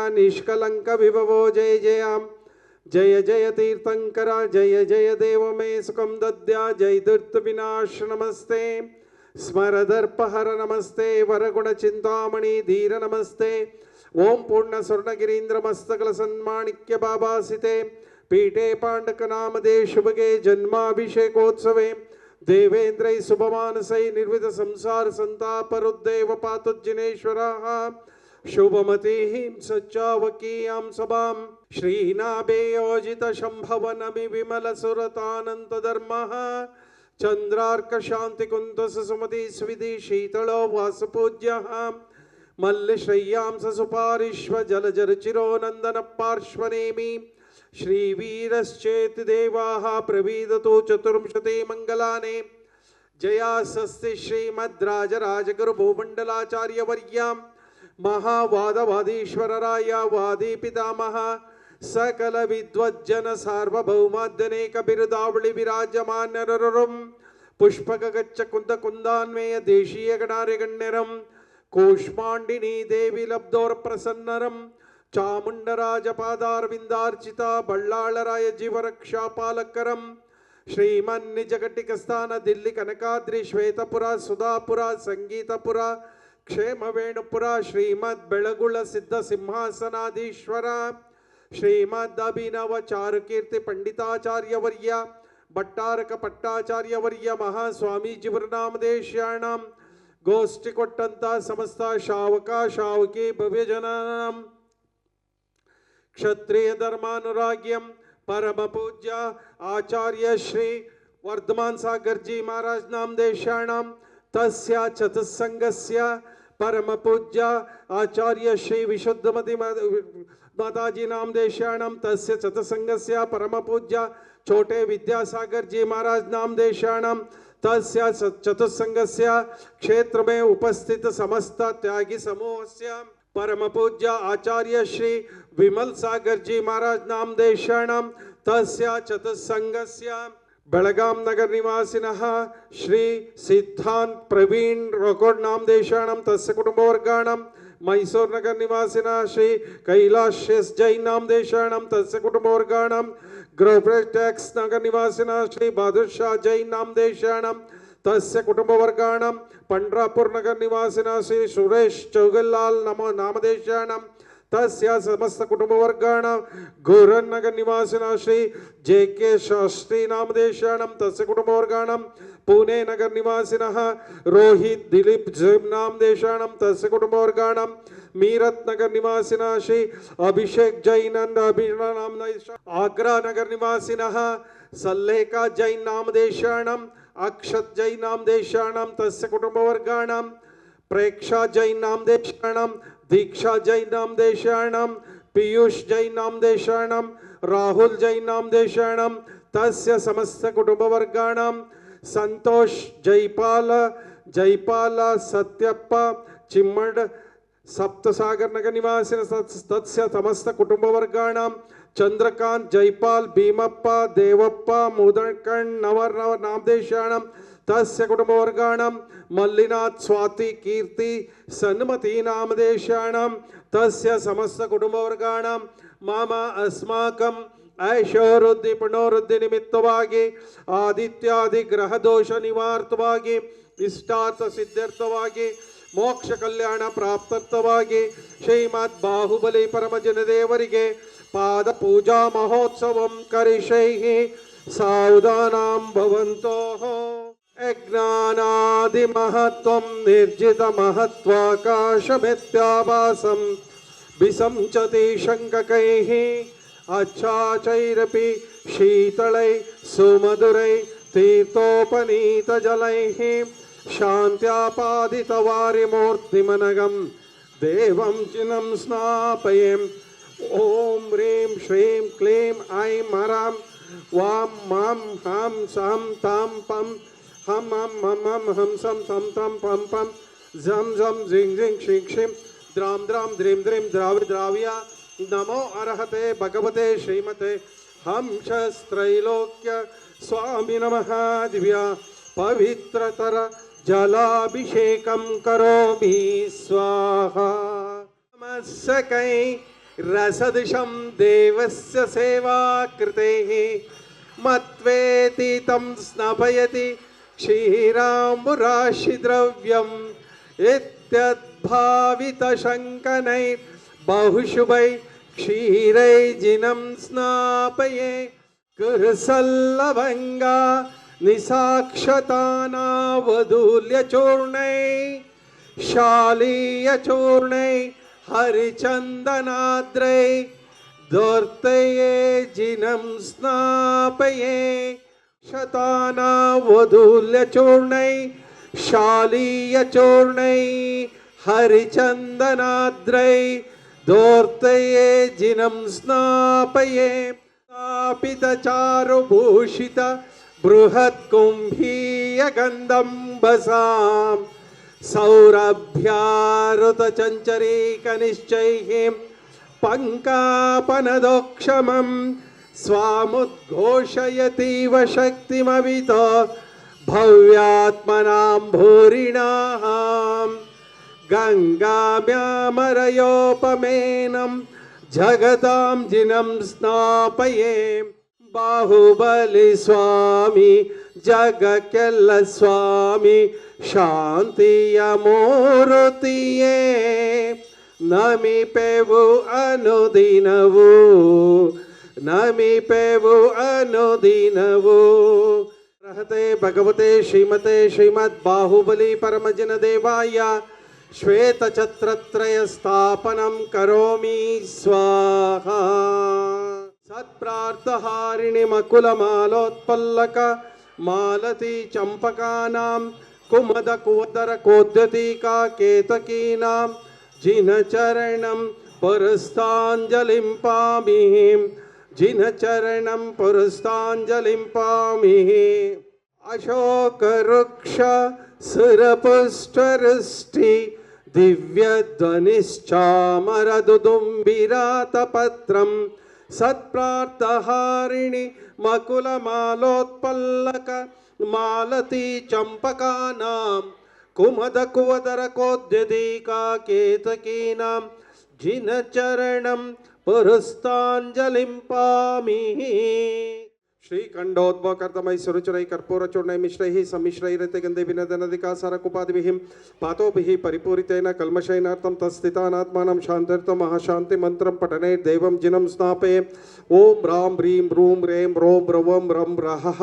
निष्कलंक विभवो जय जयाम जय जय तीर्थंकरा जय जय देव मे सुखम दद्या जय दुर्त विनाश नमस्ते स्मरदर्पहर नमस्ते वरगुण चिंतामणि धीर नमस्ते ओम पूर्ण स्वर्णगिरीन्द्र मस्तकल सन्माणिक्य बाबासिते पीठे पांडक नामदे शुभगे जन्माभिषेकोत्सवे देवेन्द्रै शुभमानसै निर्विध संसार संतापरुद्देव पातुज्जिनेश्वराः शुभमतिः सच्चावकीयां सभां श्रीनाभे योजित शंभवनमि विमल सुरतानंत धर्मः चंद्रार्क शांति कुंत सुमति स्विधि शीतलो वासपूज्यः मल्लश्रय्यां सुपारिश्व जलजर चिरो नंदन पार्श्वनेमि श्रीवीरश्चेति देवाः प्रवीदतो चतुर्विंशति मंगलाने जया स्वस्ति श्रीमद्राजराजगुरु भूमंडलाचार्य वर्यां महावादवादीश्वरराय वादी पितामह सकल विद्वज्जन सार्वभौमाद्यनेक बिरुदावळि विराजमानररुं पुष्पक गच्छ कुंद कुंदान्वय देशीय गणार्य गण्यरं कूष्माण्डिनी देवी लब्धोर प्रसन्नरं चामुंडराजपादारविंदार्चिता बल्लाळराय जीवरक्षापालकरं श्रीमन्निजघटिकस्थान दिल्ली कनकाद्रि श्वेतपुरा सुधापुरा संगीतपुरा क्षेमवेणुपुरा श्रीमद् बेळगुळ सिद्ध सिंहासनाधीश्वर श्रीमद् अभिनव चारुकीर्ति पंडिताचार्यवर्य भट्टारक पट्टाचार्यवर्य महास्वामी जीवनामदेश्याणां गोष्ठी कोट्टंत समस्त शावका शावकी भव्यजनानां क्षत्रिय धर्मानुराग्यम परम पूज्य आचार्य श्री वर्धमान सागर जी महाराज नामदेशाणां तस्य चतुस्संगस्य परम पूज्य आचार्य श्री विशुद्धमति माताजी नामदेशाणां तस्य चतुस्संगस्य परम पूज्य छोटे विद्यासागर जी महाराज नामदेशाणां तस्य चतुस्संगस्य क्षेत्र में उपस्थित समस्त त्यागी समूहस्य परम पूज्य आचार्य श्री विमल सागर जी महाराज नामदेशाणां तस्य चतुस्संगस्य बेळगाम नगर निवासिनः श्री सिद्धांत प्रवीण रोकोड नामदेशाणां तस्य कुटुंबवर्गाणां मैसूर नगर निवासिनः श्री कैलाश जैन नामदेशाणां तस्य कुटुंबवर्गाणां ग्रोफ्रेटेक्स नगर निवासिनः श्री बहादुर शाह जैन नामदेशाणां तस्य कुटुंबवर्गाणां पंड्रापुर नगर निवासिनः श्री सुरेश चौगल्लाल नामदेशाणां तस्य समस्त कुटुंबवर्गाणां गोरन नगर निवासिनः श्री जे.के. शास्त्री नामदेशाणां तस्य कुटुंबवर्गाणां पुणे नगर निवासिनः रोहित दिलीप जैन नामदेशाणां तस्य कुटुंबवर्गाणां मीरत नगर निवासिनः श्री अभिषेक जैन आग्रा नगर निवासिनः सल्लेखा जैन नामदेशाणां अक्षत जैन नामदेशाणां तस्य कुटुंबवर्गाणां प्रेक्षा जैन नामदेशाणां दीक्षा जैन नामदेशाणां पीयूष जैन नामदेशाणां राहुल जैन नामदेशाणां तस्य समस्त कुटुंबवर्गाणां संतोष जयपाल सत्यप्पा चिम्मड सप्तसागर नगर निवासिनः तस्य समस्त कुटुंबवर्गाणां चंद्रकांत जयपाल भीमप्पा देवप्पा मुदकण् नवर नामदेशाणां तस्य कुटुंबवर्गाणां मल्लिनाथ स्वाति कीर्ति सन्मति नामदेशाणां तस्य समस्त कुटुंबवर्गाणां मम अस्माकं ऐश्वर्योद्धि पुनोरुद्धि निमित्तವಾಗಿ ಆದಿತ್ಯಾದಿ ಗ್ರಹ ದೋಷ ನಿವಾರ್ತವಾಗಿ ಇಷ್ಟಾರ್ಥ ಸಿದ್ಧಾರ್ಥವಾಗಿ ಮೋಕ್ಷ ಕಲ್ಯಾಣ ಪ್ರಾಪ್ತಾರ್ಥವಾಗಿ ಶ್ರೀಮದ್ ಬಾಹುಬಲಿ ಪರಮಜನದೇವರಿಗೆ ಪಾದ ಪೂಜಾ ಮಹೋತ್ಸವಂ ಕರಿಷೈಹಿ ಸಾವಧಾನಂ ಭವಂತೋ ಅಜ್ಞಾನಾದಿ ಮಹತ್ವಂ ನಿರ್ಜಿತ ಮಹತ್ವಾಕಾಶಮಿತ್ಯಾಭಾಸಂ ವಿಸಂಚತಿ ಶಂಕಕೈಃ अच्छाचैरपि शीतलै सुमधुरै तीर्थोपनीतजलैः शान्त्यापादितवारिमूर्तिमनगं देवं चिनं स्नापयेम् ॐ ह्रीं श्रीं क्लीं ऐं हरां वां मां हां सं तां पं हं हं हं हं हं सं तं तं पं पं झं झं झिं झिं क्षिं क्षिं द्रां द्रां द्रीं द्रीं द्रावि द्राव्या नमो अर्हते भगवते श्रीमते हंसस्त्रैलोक्य स्वामी नमः दिव्या पवित्रतर जलाभिषेकं करोमि स्वाहा नमस्कै रसदृशं देवस्य सेवा कृतेः मत्वेति तं स्नपयति क्षीराम्बुराशिद्रव्यम् इत्यद्भावितशङ्कनै बहुशुभै क्षीरैर्जिनं स्नापये कुरुसल्लवङ्गा निसाक्षतानावधूल्यचूर्णै शालीयचूर्णै हरिचन्दनाद्रै दोर्तये जिनं स्नापये शतानावधूल्यचूर्णै शालीयचूर्णै हरिचन्दनाद्रै दोर्तये जिनं स्नापये स्थापितचारुभूषित बृहत्कुम्भीयगन्धम्बसां सौरभ्यारुतचञ्चरीकनिश्चैः पङ्कापनदोक्षमं स्वामुद्घोषयतीव शक्तिमवित भव्यात्मनां भूरिणाः गङ्गाम्यामरयोपमेनं जगतां जिनं स्नापये बाहुबली स्वामी जगक्ಕೆಲ್ಲ स्वामी शांतिय ಮೂರುತಿಯೇ ನಮಿಪೆವು ಅನುದಿನವು रहते भगवते श्रीमते श्रीमद् बाहुबली परमजन देवाय श्वेत छत्रत्रय स्थापनं करोमि स्वाहा सत्प्रार्थहारिणि मकुलमालोत्पल्लक मालती चंपकानां कुमद कुवदर कोद्यतिका केतकीनां जिनचरणं पुरस्ताञ्जलिं पामिहिं जिनचरणं पुरस्ताञ्जलिं पामिहि अशोकवृक्ष सुरपुष्टवृष्टि दिव्यध्वनिश्चामरदुदुम्बिरातपत्रं सत्प्रार्थहारिणि मकुलमालोत्पल्लक मालती चंपकानां कुमद कुवदर कोद्यतिका केतकीनां जिनचरणं पुरस्ताञ्जलिं पामिहि श्रीखंडोद्भव कर्तमय सुरुचिरै कर्पूर चूर्णै मिश्रैः सम्मिश्रैरते गन्धे विनदनदिका सारकुपादिभिः पातोभिः परिपूरितेन कल्मषैनार्थं तत्स्थितानात्मानं शान्त्यर्थं महाशान्ति मंत्रं पठने देवं जिनं स्नापये ओम राम ह्रीं रूम रें रों ब्रवं रं रहः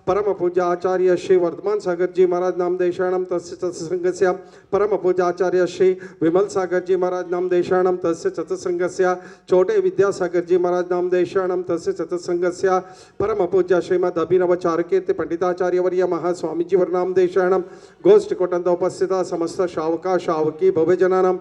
परम पूज्य आचार्य श्री वर्धमान सागर जी महाराज नामदेशाणं तस्य चतुसंगस्य परम पूज्य आचार्य श्री विमल सागर जी महाराज नामदेशाणं तस्य चतुसंगस्य छोटे विद्यासागर जी महाराज नामदेशाणं तस्य चतुसंगस्य परम पूज्य श्रीमद अभिनव चारुकीर्ति पंडिताचार्य वर्य महास्वामीजी वर्नामदेशाणं गोष्ठ कोटंद उपस्थित समस्त शावका शावकी भव्यजनानां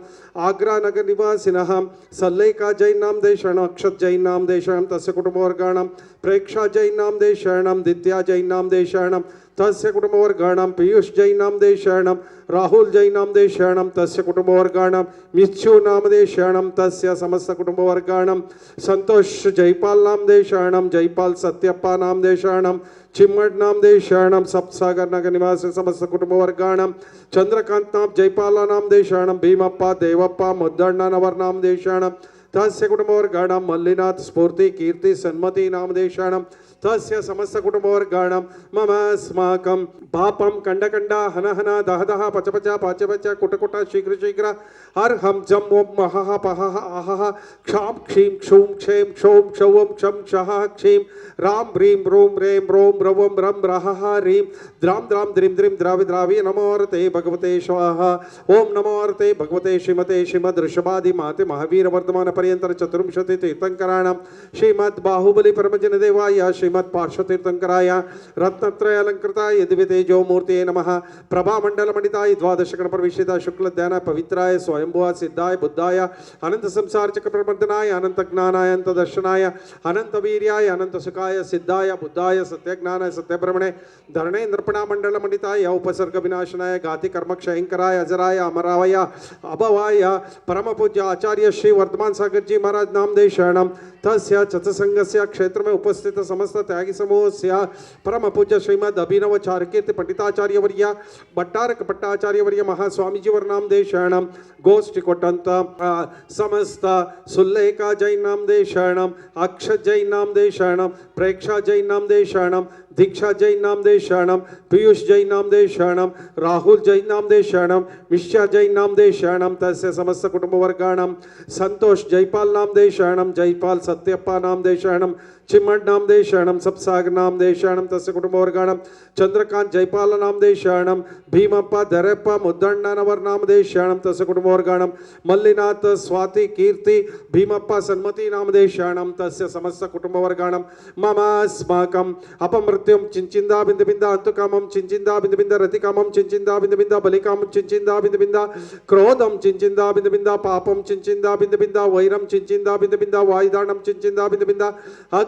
आग्रा नगर निवासिनः सल्लेका जैन नामदेशाणं अक्षत जैन नामदेशाणं तस्य कुटुंबवर्गाणां प्रेक्षा जैन नामदेशाणं दित्या जैन नामदेशाणं तस्य कुटुंबवर्गाणां पीयूष जैन नामदेशाणं राहुल जैन नामदेशाणं तस्य कुटुंबवर्गाणां मिच्छु नामदेशाणं तस्य समस्त कुटुंबवर्गाणां संतोष जयपाल नामदेशाणं जयपाल सत्यप्पा नामदेशाणं चिम्मड नामदेशाणं सप्तसागर नगर निवासी समस्त कुटुंबवर्गाणां चंद्रकांत नाम जयपाल नामदेशाणं भीमप्पा देवप्पा मुद्दण्ण नवर नामदेशाणं तस्य कुटुंबवर्गाणां मल्लिनाथ स्फूर्ति कीर्ति सन्मति नामदेशाणं तस्य समस्त कुटुंबवर्गाणां मम अस्माकं पापं कंडकंड हनहन दहदह पचपच पाचपच कुटकुट शीघ्र शीघ्र हर हम जम ओम महः पहः आहः क्षां क्षीं क्षूं क्षें क्षौं क्षौं क्षं क्षः क्षीं राम ह्रीं रूं रें रों रवं रं रहः ह्रीं द्रां द्रां द्रीं द्रीं द्रावि द्रावि नमोऽर्ते भगवते स्वाहा ओम नमोऽर्ते भगवते श्रीमते श्रीमद् ऋषभादि माते महावीर वर्धमान पर्यंतर चतुर्विंशति तीर्थंकराणां श्रीमद् बाहुबली परमजन देवाय श्रीमद् पार्श्वतीर्थंकराय रत्नत्रय अलंकृताय दिव्यतेजो मूर्तये नमः प्रभामंडल मंडिताय द्वादश गण प्रविष्टिता शुक्ल ध्यान पवित्राय स्वयंभुवा सिद्धाय बुद्धाय अनंत संसार चक्र प्रबंधनाय अनंत ज्ञानाय अनंत दर्शनाय अनंत वीर्याय अनंत सुखाय सिद्धाय बुद्धाय सत्य ज्ञानाय सत्य ब्रह्मणे धरणे नृपणा मंडल मंडिताय उपसर्ग विनाशनाय घाति कर्म क्षयंकराय अजराय अमरावय अभवाय परम पूज्य आचार्य श्री वर्धमान सागर जी महाराज नामदेशाणं तस्य चतुसंगस्य क्षेत्र में उपस्थित समस्त समस्त त्यागी समूहस्य परम पूज्य श्रीमद अभिनव चारुकीर्ति पंडिताचार्यवर्य भट्टारक भट्टाचार्यवर्य महास्वामीजी वर्णामदेशाणां गोष्ठी कोट्टंत समस्त सुल्लेखा जैनामदेशाणां अक्षत जैनामदेशाणां प्रेक्षा जैनामदेशाणां दीक्षा जैनामदेशाणां पीयूष जैनामदेशाणां राहुल जैनामदेशाणां मिश्रा जैनामदेशाणां तस्य समस्त कुटुंबवर्गाणां संतोष जयपाल नामदेशाणां जयपाल सत्यप्पा नामदेशाणां चिम्मड नामदेशाणां सप्सागर नामदेशाणां तस्य कुटुंबवर्गाणां चंद्रकांत जयपाल नामदेशाणां भीमप्पा धरप्पा मुद्दण्णनवर नामदेशाणां तस्य कुटुंबवर्गाणां मल्लिनाथ स्वाति कीर्ति भीमप्पा सन्मति नामदेशाणां तस्य समस्त कुटुंबवर्गाणां ममास्माकं अपमृत्युं चिंचिंदा बिंद बिंद अंतुकामं चिंचिंदा बिंद बिंद रतिकामं चिंचिंदा बिंद बिंद बलिकामं चिंचिंदा बिंद बिंद क्रोधं चिंचिंदा बिंद बिंद पापं चिंचिंदा बिंद बिंद वैरं चिंचिंदा बिंद बिंद वायुदानं चिंचिंदा बिंद बिंद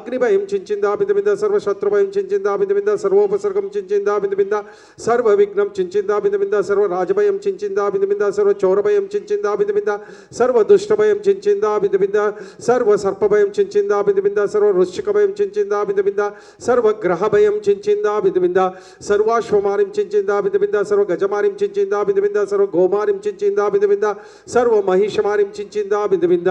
अग्निभयं चिंचिंदा बिंद बिंद सर्व शत्रुभयं चिंचिंदा बिंद बिंद सर्वोपसर्गं चिंचिंदा बिंद बिंद सर्व विघ्नं चिंचिंदा बिंद बिंद सर्व राजभयं चिंचिंदा बिंद बिंद सर्व चौरभयं चिंचिंदा बिंद बिंद सर्व दुष्टभयं चिंचिंदा बिंद बिंद सर्व सर्पभयं चिंचिंदा बिंद बिंद सर्व वृश्चिकभयं चिंचिंदा बिंद बिंद सर्व ग्रहभयं चिंचिंदा बिंद बिंद सर्वाश्वमारिं चिंचिंदा बिंद बिंद सर्व गजमारिं चिंचिंदा बिंद बिंद सर्व गोमारिं चिंचिंदा बिंद बिंद सर्व महिषमारिं चिंचिंदा बिंद बिंद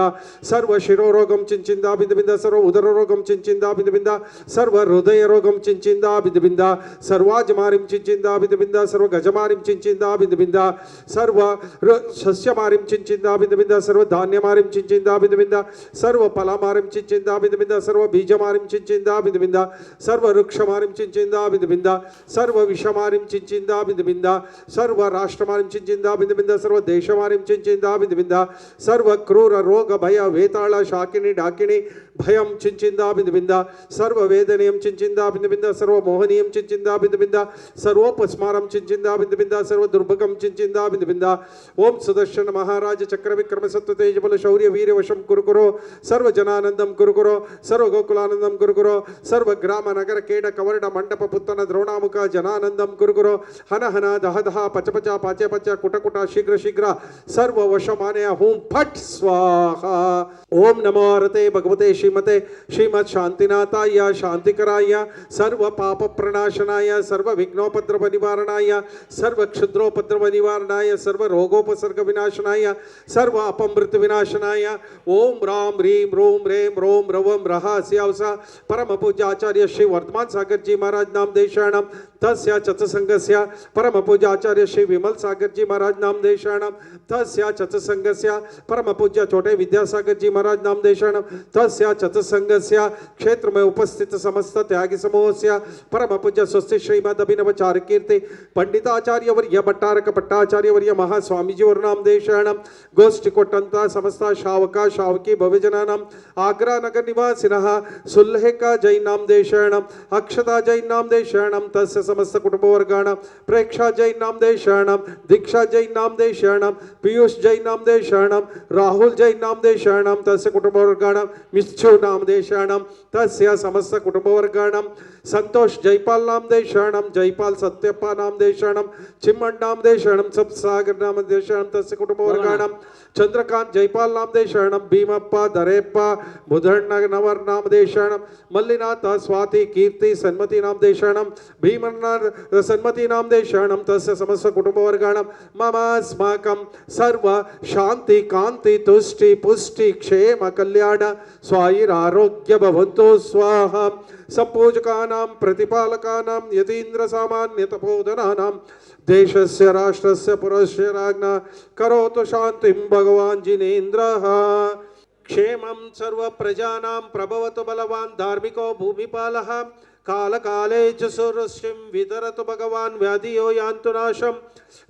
सर्व शिरोरोगं चिंचिंदा बिंद बिंद सर्व उदररोगं चिंचिंदा बिंद बिंद सर्व हृदय रोगं चिंचिंदा बिंद बिंद सर्वाजमारिं चिंचिंदा बिंद बिंद सर्व गजमारिं चिंचिंदा बिंद बिंद सर्व सस्यमारिं चिंचिंदा बिंद बिंद सर्व धान्यमारिं चिंचिंदा बिंद बिंद सर्व फलमारिं चिंचिंदा बिंद बिंद सर्व बीजमारिं चिंचिंदा बिंद बिंद सर्व वृक्षमारिं चिंचिंदा बिंद बिंद सर्व विषमारिं चिंचिंदा बिंद बिंद सर्व राष्ट्रमारिं चिंचिंदा बिंद बिंद सर्व देशमारिं चिंचिंदा बिंद बिंद सर्व क्रूर रोग भय वेताಳ शाकिनी डाकिनी भयं चिंचिंदा बिंद बिंद सर्व वेदनीयं चिंचिंदा बिंद बिंद सर्व मोहनीयं चिंचिंदा बिंद बिंद सर्वोपस्मारं चिंचिंदा बिंद बिंद सर्व दुर्भगं चिंचिंदा बिंद बिंद ओम सुदर्शन महाराज चक्र विक्रम सत्व तेज बल शौर्य वीर वशं कुरु सर्व जनानंदं कुरु सर्व गोकुलानंदं कुरु सर्व ग्राम नगर केड कवर्ड मंडप पुत्तन द्रोणामुख जनानंदं कुरु हन हन दह दह पच पच पाचे पच कुट कुट शीघ्र शीघ्र सर्व वशमानय हूं फट स्वाहा ओम नमो रते भगवते श्रीमते श्रीमद शांतिनाथाय शांतिकराय सर्व पाप प्रणाशनाय सर्व विघ्नोपद्रव निवारणाय सर्व क्षुद्रोपद्रव निवारणाय सर्व रोगोपसर्ग विनाशनाय सर्व अपमृत्यु विनाशनाय ओम राम ह्रीं रोम रेम रोम रवम रहास्यावसा परम पूज्य आचार्य श्री वर्धमान सागर जी महाराज नाम देशाणां तस्य चतुसंगस्य परम पूज्य आचार्य श्री विमल सागर जी महाराज नाम देशाणां तस्य चतुसंगस्य परम पूज्य छोटे विद्यासागर जी महाराज नाम देशाणां तस्य चतुसंगस्य क्षेत्र में उपस्थित समस्त त्यागी समूहस्य परम पूज्य स्वस्ति श्रीमद अभिनव चारुकीर्ति पंडिताचार्य वर्य भट्टारक भट्टाचार्य वर्य महास्वामीजी वर्णाम देशाणां गोष्ठी कोट्टंत समस्त शावका शावकी भवजनानां आग्रा नगर निवासिनः सुल्लेखा जैनाम देशाणां अक्षता जैनाम देशाणां तस्य समस्त कुटुंबवर्गाणां प्रेक्षा जैनाम देशाणां दीक्षा जैनाम देशाणां पीयूष जैनाम देशाणां राहुल जैनाम देशाणां तस्य कुटुंबवर्गाणां मिच्छु नाम देशाणां तस्य समस्त कुटुंबवर्गाणां संतोष जयपाल नाम देशाणां जयपाल सत्यप्पा नाम देशाणां चिम्मड नाम देशाणां सप्सागर नाम देशाणां तस्य कुटुंबवर्गाणां चंद्रकांत जयपाल नाम देशाणां भीमप्पा धरेप्पा मुद्दण्णनवर नाम देशाणां मल्लिनाथ स्वाति कीर्ति सन्मति नाम देशाणां भीमनाथ सन्मति नाम देशाणां तस्य समस्त कुटुंबवर्गाणां ममास्माकं सर्व शांति कांति तुष्टि पुष्टि क्षेम कल्याण स्वायुरारोग्य भवन्तु स्वाहा संपूजकानां प्रतिपालकानां यतीन्द्र सामान्य तपोधनानां देशस्य राष्ट्रस्य पुरस्य राज्ञा करोतु शान्तिं भगवान् जिनेन्द्रः क्षेमं सर्व प्रजानां प्रभवतु बलवान् धार्मिको भूमिपालः काल काले च सुरश्रिं वितरतु भगवान् व्याधियो यान्तु नाशं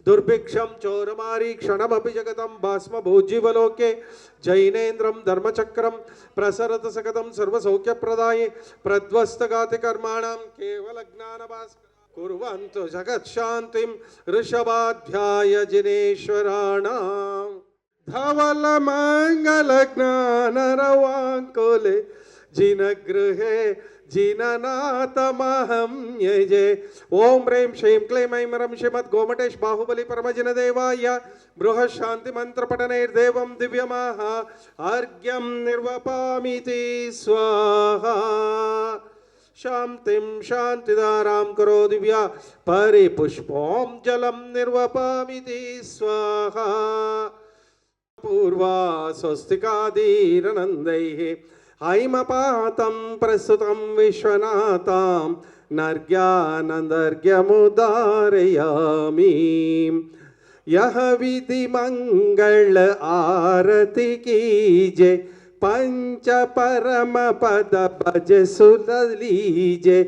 दुर्भिक्षं चोरमारी क्षणमपि जगतं भस्म भूजीवलोके जैनेन्द्रं धर्मचक्रं प्रसरत सकतं सर्वसौख्यप्रदाये प्रध्वस्तगाति कर्माणां केवलज्ञानभास्कर कुर्वन्तु जगत्शान्तिं ऋषभाध्याय जिनेश्वराणां धवल मंगल ज्ञान रवांकुले जिनगृहे जिननाथमहं यजे ओम ह्रीं श्रीं क्लीं ऐं मरं श्रीमद् गोमटेश बाहुबली परमजिन देवाय बृहत् शांति मंत्र पठनैर्देवं दिव्यमः अर्घ्यं निर्वपामिति स्वाहा शांतिं शांतिदारां करो दिव्या परिपुष्पों जलं निर्वपामि ते स्वाहा पूर्वा स्वस्तिकादीरनन्दैः हैमपातं प्रस्तुतं विश्वनाथां नर्ग्यानन्दर्घ्यमुदारयामि यह विधि मंगल आरती कीजे पंच परम पद भज सुन लीजे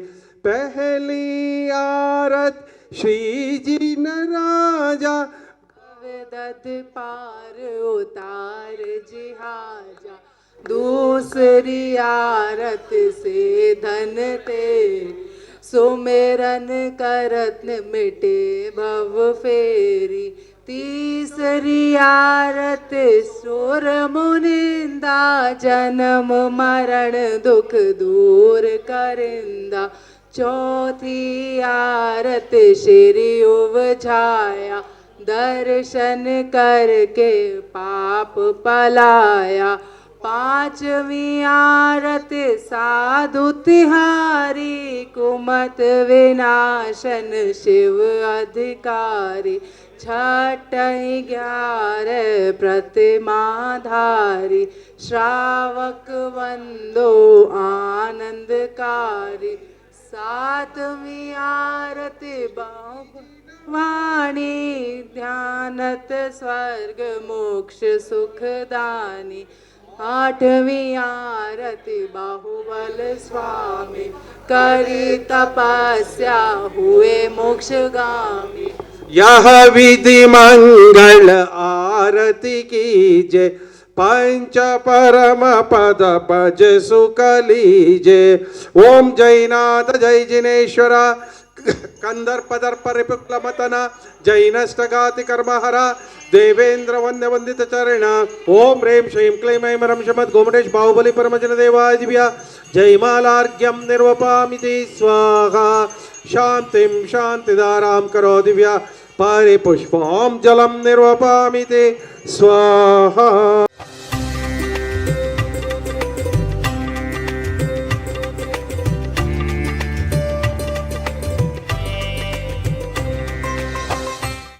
पहली आरत श्री जी न राजा दद पार उतार जिहाजा दूसरी आरत से धन ते सुमेरन करत मिटे भव फेरी तीसरी आरत सुर मुनिंदा जन्म मरण दुख दूर करिंदा चौथी आरत श्री उवझाया दर्शन करके पाप पलाया पांचवी आरत साधु तिहारी कुमत विनाशन शिव अधिकारी छठी 11 प्रतिमाधारी श्रावक वंदो आनंदकारी सातवीं आरती वाणी ध्यानत स्वर्ग मोक्ष सुखदानी आठवीं आरती बाहुबल स्वामी करी तपस्या हुए मोक्षगामी यह विधि मंगल आरती कीजे पंच परम पद भज सुख लीजे ओम जयनाथ जय जिनेश्वरा कंदर्प दर्प रिपुक्लमतना जैनष्टगाति कर्महरा देवेंद्र वंद्य वंदित चरण ओम ह्रीं श्रीं क्लीं ऐं मरं शमत् गोमटेश बाहुबली परमजन देवादिव्या जयमालार्घ्यं निर्वपामि ते स्वाहा शांतिं शांतिदारां करो दिव्या परिपुष्पों जलं निर्वपामि ते स्वाहा।